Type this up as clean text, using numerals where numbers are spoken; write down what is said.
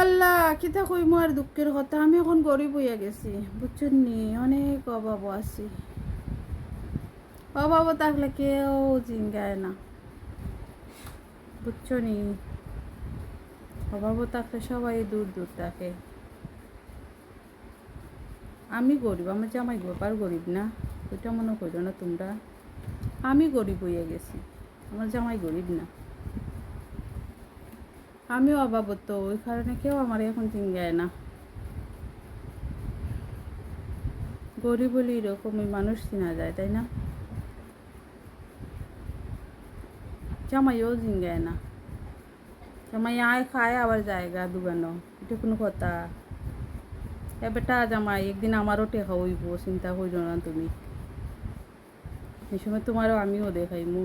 আল্লাহ কিতা কইমু আর দুঃখের কথা, আমি এখন গরিব হইয়া গেছি বুঝছেন নি, অনেক অভাব আছি। অভাব থাকলে কেউ জিঙ্গায় না বুঝছো নি, অভাব থাকলে সবাই দূর দূর থাকে। আমি গরিব, আমার জামাই বাবার গরিব না, ওইটা মনে করো না তোমরা। আমি গরিব হইয়া গেছি, আমার জামাই গরিব না। আমিও অভাবত, ওই কারণে কেউ আমার এখন জিঙ্গায় না। গরিব হলে এরকমই মানুষ চিনা যায়, তাই না? জামাইও জিঙ্গায় না, জামাই আয় খায় আবার জায়গা দুগানো, এটা কোনো কথা? এ বেটা জামাই একদিন আমারও টেকা হইব, চিন্তা করিও না তুমি। এই সময় তোমারও আমিও দেখাইমু।